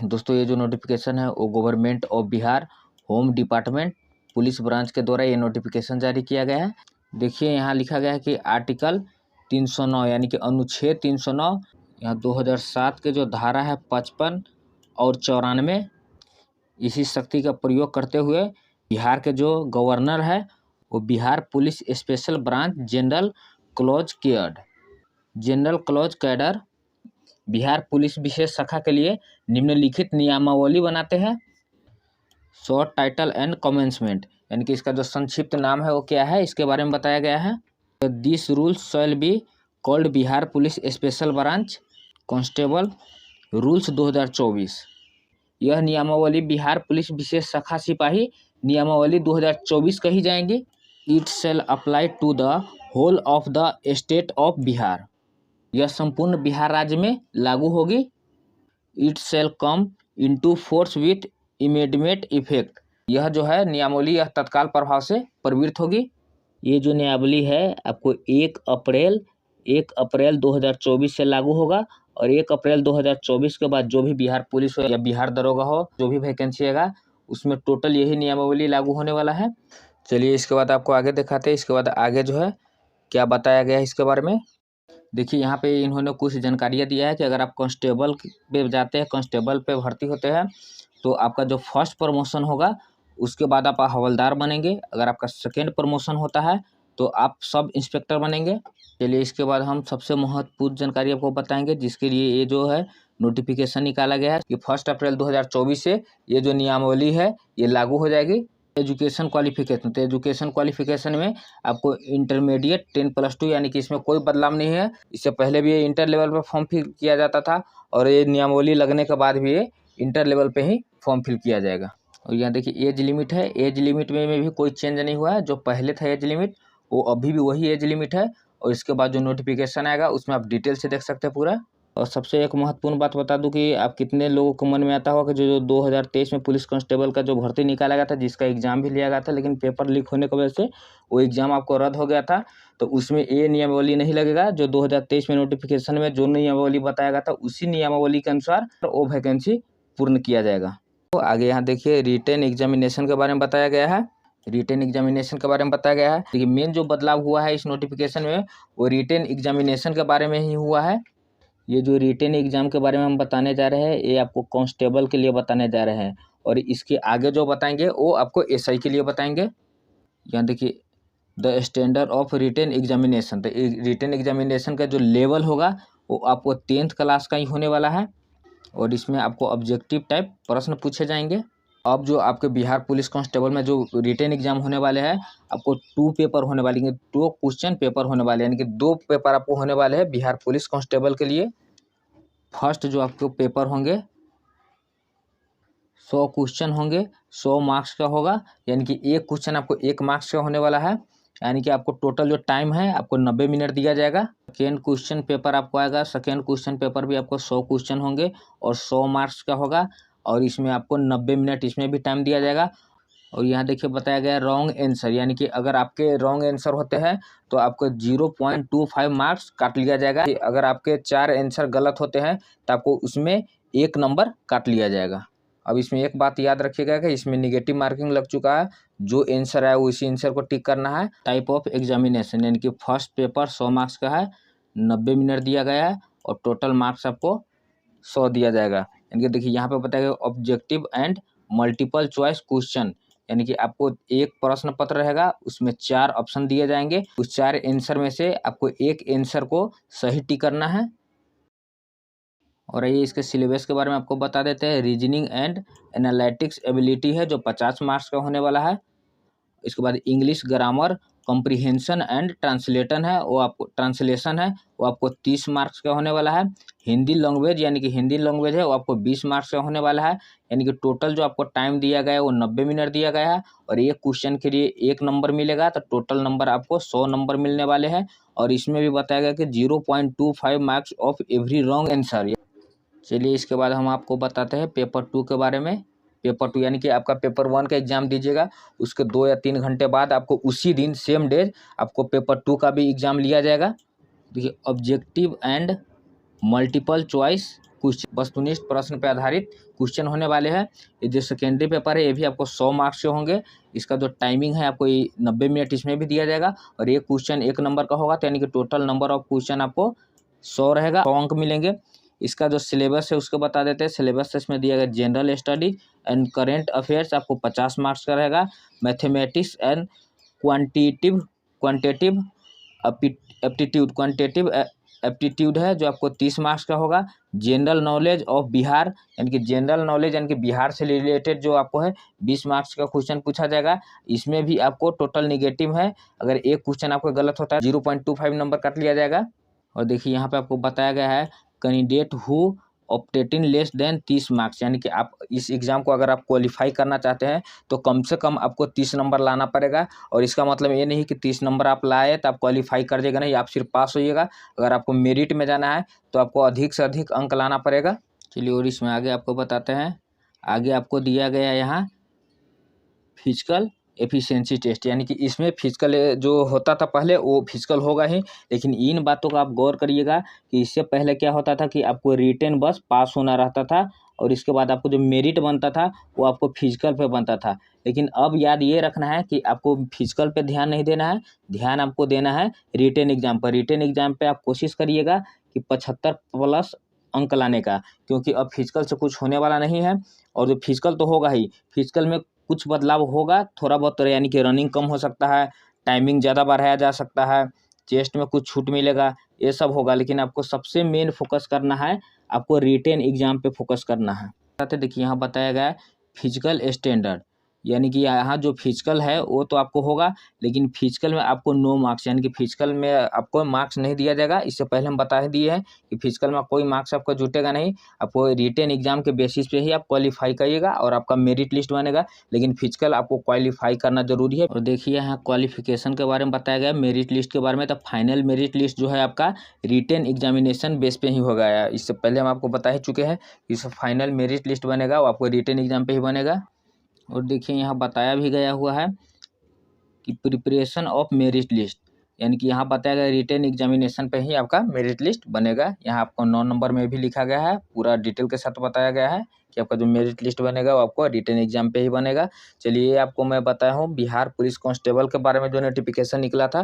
दोस्तों ये जो नोटिफिकेशन है वो government of Bihar home department police branch के द्वारा ये नोटिफिकेशन जारी किया गया है। देखिए यहाँ लिखा गया है कि आर्टिकल 309 यानी कि अनुच्छेद 309 यहाँ 2007 के जो धारा है 55 और 94 इसी शक्ति का प्रयोग करते हुए बिहार के जो गवर्नर है वो Bihar police special branch general close cadre Bihar police विशेष शाखा के लिए निम्नलिखित नियमावली बनाते हैं। शॉर्ट टाइटल एंड कमेंसमेंट यानी कि इसका जो संक्षिप्त नाम है वो क्या है इसके बारे में बताया गया है। This rules shall be called Bihar police special branch constable rules 2024। यह नियमावली बिहार पुलिस विशेष शाखा सिपाही नियमावली 2024 कही जाएंगी। It shall apply to the whole of the state of Bihar. यह संपूर्ण बिहार राज्य में लागू होगी। It shall come into force with immediate effect. यह जो है नियमावली यह तत्काल प्रभाव से प्रवृत्त होगी। ये जो नियमावली है आपको 1 अप्रैल 2024 से लागू होगा और 1 अप्रैल 2024 के बाद जो भी बिहार पुलिस हो या बिहार दरोगा हो जो भी वैकेंसी आएगा उसमें टोटल यही नियमावली लागू होने वाला है। चलिए इसके बाद आपको आगे दिखाते हैं। इसके बाद आगे जो है क्या बताया गया है इसके बारे में देखिए यहाँ पे इन्होंने कुछ जानकारियाँ दिया है कि अगर आप कांस्टेबल पे जाते हैं, कांस्टेबल पे भर्ती होते हैं तो आपका जो फर्स्ट प्रमोशन होगा उसके बाद आप हवलदार बनेंगे। अगर आपका सेकेंड प्रमोशन होता है तो आप सब इंस्पेक्टर बनेंगे। चलिए इसके बाद हम सबसे महत्वपूर्ण जानकारी आपको बताएंगे जिसके लिए ये जो है नोटिफिकेशन निकाला गया है कि 1 अप्रैल 2024 से ये जो नियमावली है ये लागू हो जाएगी। एजुकेशन क्वालिफिकेशन, तो एजुकेशन क्वालिफिकेशन में आपको इंटरमीडिएट 10+2 यानी कि इसमें कोई बदलाव नहीं है। इससे पहले भी ये इंटर लेवल पर फॉर्म फिल किया जाता था और ये नियमावली लगने के बाद भी ये इंटर लेवल पे ही फॉर्म फिल किया जाएगा। और यहाँ देखिए एज लिमिट है, एज लिमिट में भी कोई चेंज नहीं हुआ है। जो पहले था एज लिमिट वो अभी भी वही एज लिमिट है और इसके बाद जो नोटिफिकेशन आएगा उसमें आप डिटेल से देख सकते हैं पूरा। और सबसे एक महत्वपूर्ण बात बता दूं कि आप कितने लोगों को मन में आता होगा कि जो 2023 में पुलिस कांस्टेबल का जो भर्ती निकाला गया था जिसका एग्जाम भी लिया गया था लेकिन पेपर लीक होने की वजह से वो एग्जाम आपको रद्द हो गया था। तो उसमें ये नियमावली नहीं लगेगा। जो 2023 में नोटिफिकेशन में जो नियमावली बताया गया था उसी नियमावली के अनुसार वो वैकेंसी पूर्ण किया जाएगा। तो आगे यहाँ देखिए रिटेन एग्जामिनेशन के बारे में बताया गया है। रिटेन एग्जामिनेशन के बारे में बताया गया है। देखिए मेन जो बदलाव हुआ है इस नोटिफिकेशन में वो रिटेन एग्जामिनेशन के बारे में ही हुआ है। ये जो रिटेन एग्जाम के बारे में हम बताने जा रहे हैं ये आपको कांस्टेबल के लिए बताने जा रहे हैं और इसके आगे जो बताएंगे वो आपको एसआई के लिए बताएंगे। यहाँ देखिए the standard of written examination, तो रिटेन एग्जामिनेशन का जो लेवल होगा वो आपको 10th क्लास का ही होने वाला है और इसमें आपको ऑब्जेक्टिव टाइप प्रश्न पूछे जाएंगे। अब जो आपके बिहार पुलिस कांस्टेबल में जो रिटेन एग्जाम होने वाले हैं आपको 2 पेपर होने वाले हैं, 2 क्वेश्चन पेपर होने वाले हैं यानी कि 2 पेपर आपको होने वाले हैं बिहार पुलिस कांस्टेबल के लिए। फर्स्ट जो आपको पेपर होंगे 100 क्वेश्चन होंगे, 100 मार्क्स का होगा यानी कि एक क्वेश्चन आपको 1 मार्क्स का होने वाला है यानी कि आपको टोटल जो टाइम है आपको 90 मिनट दिया जाएगा। सेकेंड क्वेश्चन पेपर आपको आएगा, सेकेंड क्वेश्चन पेपर भी आपको 100 क्वेश्चन होंगे और 100 मार्क्स का होगा और इसमें आपको 90 मिनट इसमें भी टाइम दिया जाएगा। और यहाँ देखिए बताया गया रॉन्ग आंसर यानी कि अगर आपके रॉन्ग आंसर होते हैं तो आपको 0.25 मार्क्स काट लिया जाएगा। अगर आपके 4 आंसर गलत होते हैं तो आपको उसमें 1 नंबर काट लिया जाएगा। अब इसमें एक बात याद रखिएगा कि इसमें निगेटिव मार्किंग लग चुका है। जो आंसर है उसी आंसर को टिक करना है। टाइप ऑफ एग्जामिनेशन यानी कि फर्स्ट पेपर 100 मार्क्स का है, 90 मिनट दिया गया है और टोटल मार्क्स आपको 100 दिया जाएगा। यानी कि देखिए यहाँ पे बताया गया objective and multiple choice question यानी कि आपको एक प्रश्न पत्र रहेगा उसमें 4 ऑप्शन दिए जाएंगे। उस 4 आंसर में से आपको एक आंसर को सही टिक करना है। और ये इसके सिलेबस के बारे में आपको बता देते हैं। रीजनिंग एंड एनालिटिक्स एबिलिटी है जो 50 मार्क्स का होने वाला है। इसके बाद English grammar comprehension and translation है वो आपको 30 मार्क्स का होने वाला है। हिंदी लैंग्वेज यानी कि हिंदी लैंग्वेज है वो आपको 20 मार्क्स का होने वाला है यानी कि टोटल जो आपको टाइम दिया गया है वो 90 मिनट दिया गया है और एक क्वेश्चन के लिए 1 नंबर मिलेगा तो टोटल नंबर आपको 100 नंबर मिलने वाले हैं। और इसमें भी बताया गया कि 0.25 marks of every wrong answer. चलिए इसके बाद हम आपको बताते हैं पेपर 2 के बारे में। पेपर 2 यानी कि आपका पेपर 1 का एग्जाम दीजिएगा उसके 2 या 3 घंटे बाद आपको उसी दिन सेम डे आपको पेपर 2 का भी एग्जाम लिया जाएगा। देखिए objective and multiple choice question, वस्तुनिष्ठ प्रश्न पर आधारित क्वेश्चन होने वाले हैं। ये जो सेकेंडरी पेपर है ये भी आपको 100 मार्क्स के होंगे। इसका जो टाइमिंग है आपको 90 मिनट इसमें भी दिया जाएगा और ये क्वेश्चन 1 नंबर का होगा, तो यानी कि टोटल नंबर ऑफ क्वेश्चन आपको 100 रहेगा, 100 अंक मिलेंगे। इसका जो सिलेबस है उसको बता देते हैं। सिलेबस इसमें दिया गया general study and current affairs आपको 50 मार्क्स का रहेगा। मैथमेटिक्स एंड क्वांटिटेटिव एप्टीट्यूड है जो आपको 30 मार्क्स का होगा। जनरल नॉलेज ऑफ बिहार यानी कि जनरल नॉलेज यानी कि बिहार से रिलेटेड जो आपको है 20 मार्क्स का क्वेश्चन पूछा जाएगा। इसमें भी आपको टोटल नेगेटिव है, अगर एक क्वेश्चन आपको गलत होता है 0.25 नंबर काट लिया जाएगा। और देखिए यहाँ पे आपको बताया गया है candidate who obtain less than 30 marks, यानी कि आप इस एग्ज़ाम को अगर आप क्वालिफाई करना चाहते हैं तो कम से कम आपको 30 नंबर लाना पड़ेगा। और इसका मतलब ये नहीं कि 30 नंबर आप लाए तो आप क्वालिफाई कर जाएगा, नहीं, आप सिर्फ पास होइएगा। अगर आपको मेरिट में जाना है तो आपको अधिक से अधिक अंक लाना पड़ेगा। चलिए और इसमें आगे आपको बताते हैं। आगे आपको दिया गया यहाँ फिजिकल एफिशिएंसी टेस्ट, यानी कि इसमें फिजिकल जो होता था पहले वो फिजिकल होगा ही, लेकिन इन बातों का आप गौर करिएगा कि इससे पहले क्या होता था कि आपको रिटेन बस पास होना रहता था और इसके बाद आपको जो मेरिट बनता था वो आपको फिजिकल पे बनता था। लेकिन अब याद ये रखना है कि आपको फिजिकल पे ध्यान नहीं देना है, ध्यान आपको देना है रिटेन एग्जाम पर। रिटेन एग्जाम पे आप कोशिश करिएगा कि 75 प्लस अंक लाने का, क्योंकि अब फिजिकल से कुछ होने वाला नहीं है। और जो फिजिकल तो होगा ही, फिजिकल में कुछ बदलाव होगा थोड़ा बहुत, यानी कि रनिंग कम हो सकता है, टाइमिंग ज़्यादा बढ़ाया जा सकता है, चेस्ट में कुछ छूट मिलेगा, ये सब होगा। लेकिन आपको सबसे मेन फोकस करना है, आपको रिटेन एग्जाम पे फोकस करना है। देखिए यहाँ बताया गया है फिजिकल स्टैंडर्ड, यानी कि यहाँ जो फिजिकल है वो तो आपको होगा, लेकिन फिजिकल में आपको 9 मार्क्स, यानी कि फिजिकल में आपको मार्क्स नहीं दिया जाएगा। इससे पहले हम बता दिए हैं कि फिजिकल में कोई मार्क्स आपको जुटेगा नहीं, आपको रिटेन एग्जाम के बेसिस पे ही आप क्वालिफाई करिएगा और आपका मेरिट लिस्ट बनेगा। लेकिन फिजिकल आपको क्वालिफाई करना जरूरी है। और देखिए यहाँ क्वालिफिकेशन के बारे में बताया गया, मेरिट लिस्ट के बारे में। तो फाइनल मेरिट लिस्ट जो है आपका रिटेन एग्जामिनेशन बेस पे ही होगा। इससे पहले हम आपको बता ही चुके हैं कि फाइनल मेरिट लिस्ट बनेगा वो आपको रिटेन एग्जाम पे ही बनेगा। और देखिए यहाँ बताया भी गया हुआ है कि प्रिपरेशन ऑफ मेरिट लिस्ट, यानी कि यहाँ बताया गया रिटेन एग्जामिनेशन पे ही आपका मेरिट लिस्ट बनेगा। यहाँ आपको 9 नंबर में भी लिखा गया है, पूरा डिटेल के साथ बताया गया है कि आपका जो मेरिट लिस्ट बनेगा वो आपको रिटेन एग्जाम पे ही बनेगा। चलिए आपको मैं बताया हूँ बिहार पुलिस कांस्टेबल के बारे में जो नोटिफिकेशन निकला था।